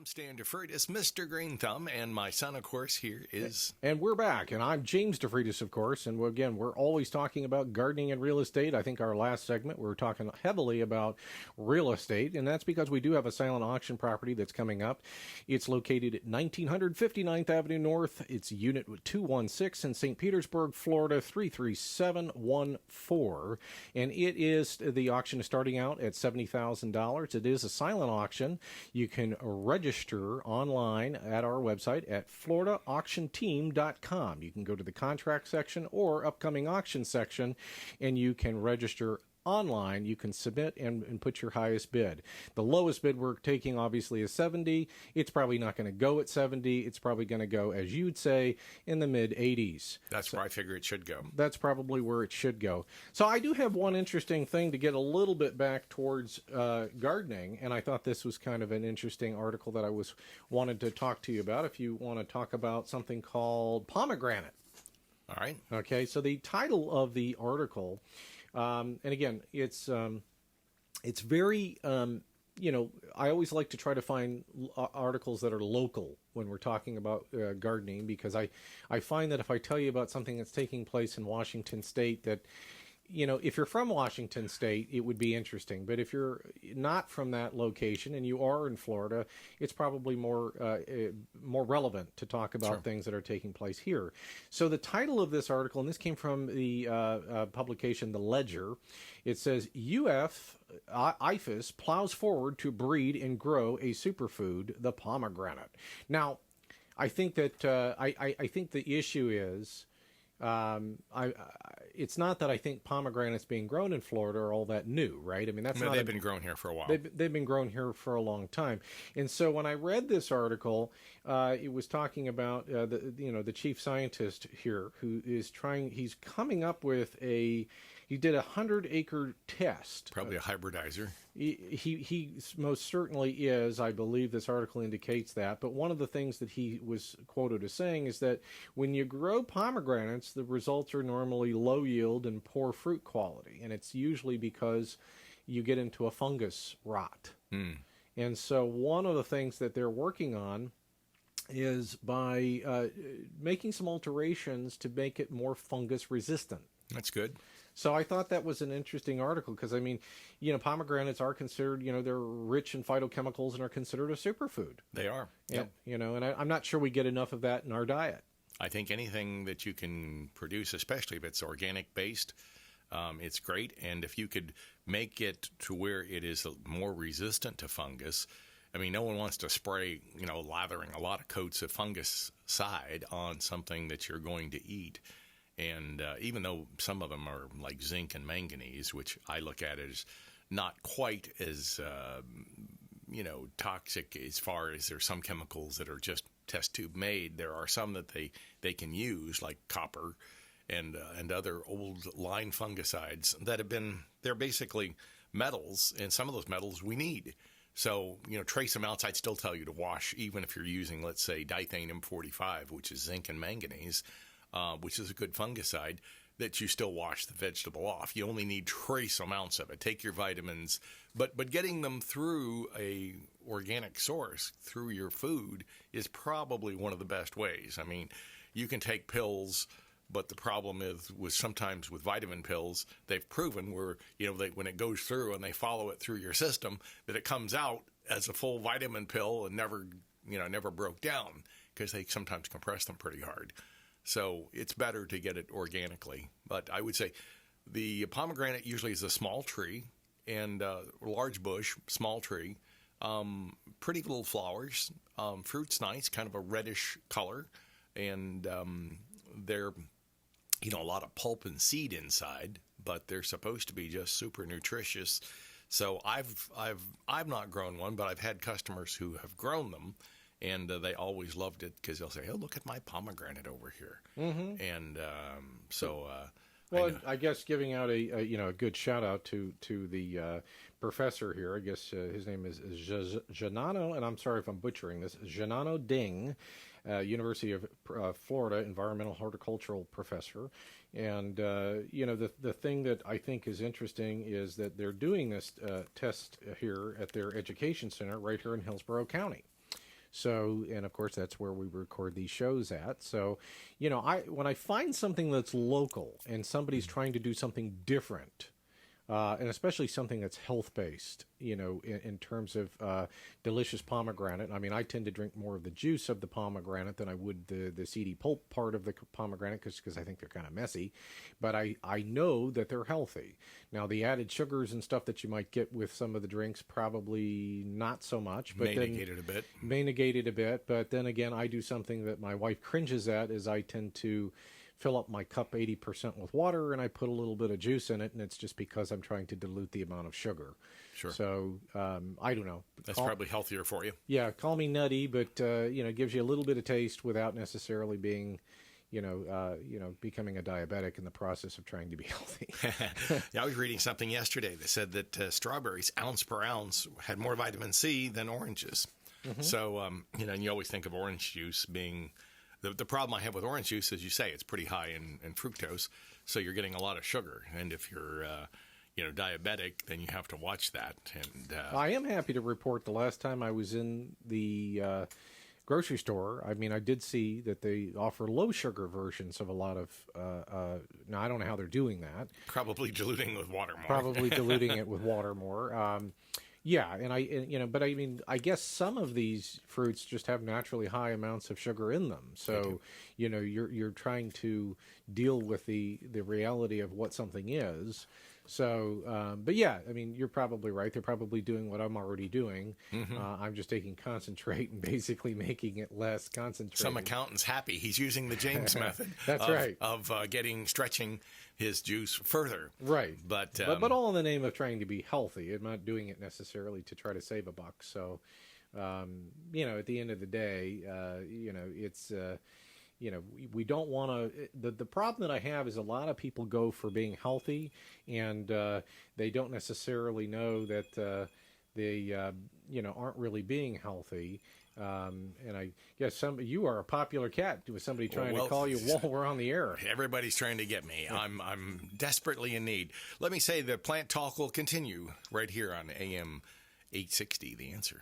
I'm Stan DeFreitas, Mr. Greenthumb, and my son, of course, here is... And we're back, and I'm James DeFreitas, of course, and again, we're always talking about gardening and real estate. I think our last segment, we were talking heavily about real estate, and that's because we do have a silent auction property that's coming up. It's located at 1900 59th Avenue North. It's Unit 216 in St. Petersburg, Florida, 33714, and the auction is starting out at $70,000. It is a silent auction. You can register online at our website at floridaauctionteam.com. You can go to the contract section or upcoming auction section, and you can register online. You can submit and put your highest bid. The lowest bid we're taking, obviously, is 70. It's probably not going to go at 70. It's probably going to go, as you'd say, in the mid-80s. That's where I figure it should go. That's probably where it should go. So I do have one interesting thing to get a little bit back towards gardening, and I thought this was kind of an interesting article that I wanted to talk to you about. If you want to talk about something called pomegranate. All right. Okay, so the title of the article, and again, it's very, I always like to try to find articles that are local when we're talking about gardening, because I find that if I tell you about something that's taking place in Washington State, that, if you're from Washington State, it would be interesting. But if you're not from that location and you are in Florida, it's probably more relevant to talk about things that are taking place here. So the title of this article, and this came from the publication The Ledger, it says, IFAS plows forward to breed and grow a superfood, the pomegranate. Now, I think that I think the issue is, it's not that I think pomegranates being grown in Florida are all that new, right? I mean, they've been grown here for a while. They've been grown here for a long time. And so when I read this article, it was talking about the chief scientist here who is he's coming up with he did a 100-acre test. Probably a hybridizer. He most certainly is. I believe this article indicates that. But one of the things that he was quoted as saying is that when you grow pomegranates, the results are normally low yield and poor fruit quality. And it's usually because you get into a fungus rot. And so one of the things that they're working on is by making some alterations to make it more fungus resistant. That's good. So I thought that was an interesting article because, I mean, pomegranates are considered, they're rich in phytochemicals and are considered a superfood. They are. And, and I'm not sure we get enough of that in our diet. I think anything that you can produce, especially if it's organic based, it's great. And if you could make it to where it is more resistant to fungus, I mean, no one wants to spray, lathering a lot of coats of fungicide on something that you're going to eat. And even though some of them are like zinc and manganese, which I look at as not quite as, toxic as far as there's some chemicals that are just test tube made. There are some that they can use, like copper and other old line fungicides that they're basically metals, and some of those metals we need. So, trace amounts, I'd still tell you to wash, even if you're using, let's say, dithane M45, which is zinc and manganese, which is a good fungicide, that you still wash the vegetable off. You only need trace amounts of it. Take your vitamins, but getting them through a organic source, through your food, is probably one of the best ways. I mean, you can take pills, but the problem is sometimes with vitamin pills, they've proven where, when it goes through and they follow it through your system, that it comes out as a full vitamin pill and never broke down, because they sometimes compress them pretty hard. So it's better to get it organically. But I would say the pomegranate usually is a small tree and large bush, small tree, pretty little flowers. Fruit's nice, kind of a reddish color. And they're, a lot of pulp and seed inside, but they're supposed to be just super nutritious. So I've not grown one, but I've had customers who have grown them. And they always loved it because they'll say, "Oh, look at my pomegranate over here." Mm-hmm. And I guess giving out a good shout out to the professor here. I guess his name is Janano, and I'm sorry if I'm butchering this. Janano Ding, University of Florida environmental horticultural professor. And the thing that I think is interesting is that they're doing this test here at their education center right here in Hillsborough County. So, and of course, that's where we record these shows at. So, when I find something that's local and somebody's trying to do something different, and especially something that's health-based, in terms of delicious pomegranate. I mean, I tend to drink more of the juice of the pomegranate than I would the seedy pulp part of the pomegranate because I think they're kind of messy. But I know that they're healthy. Now, the added sugars and stuff that you might get with some of the drinks, probably not so much. But May negate it a bit. May negate it a bit. But then again, I do something that my wife cringes at, is I tend to fill up my cup 80% with water, and I put a little bit of juice in it, and it's just because I'm trying to dilute the amount of sugar. Sure. So I don't know. That's probably healthier for you. Yeah, call me nutty, but it gives you a little bit of taste without necessarily being, becoming a diabetic in the process of trying to be healthy. Yeah, I was reading something yesterday that said that strawberries, ounce per ounce, had more vitamin C than oranges. Mm-hmm. So, and you always think of orange juice being... The problem I have with orange juice, as you say, it's pretty high in fructose, so you're getting a lot of sugar. And if you're, diabetic, then you have to watch that. And I am happy to report the last time I was in the grocery store, I mean, I did see that they offer low sugar versions of a lot of. Now I don't know how they're doing that. Probably diluting with water more. Probably diluting it with water more. Yeah, but I mean, I guess some of these fruits just have naturally high amounts of sugar in them. So, you're trying to deal with the reality of what something is. So, but yeah, I mean, you're probably right. They're probably doing what I'm already doing. Mm-hmm. I'm just taking concentrate and basically making it less concentrated. Some accountant's happy. He's using the James method. That's right. Of stretching his juice further. Right. But all in the name of trying to be healthy. I'm not doing it necessarily to try to save a buck. So, at the end of the day, it's... we don't want to. The problem that I have is a lot of people go for being healthy, and they don't necessarily know that they aren't really being healthy. And I guess you are a popular cat with somebody trying to call you while we're on the air. Everybody's trying to get me. I'm desperately in need. Let me say the plant talk will continue right here on AM 860. The Answer.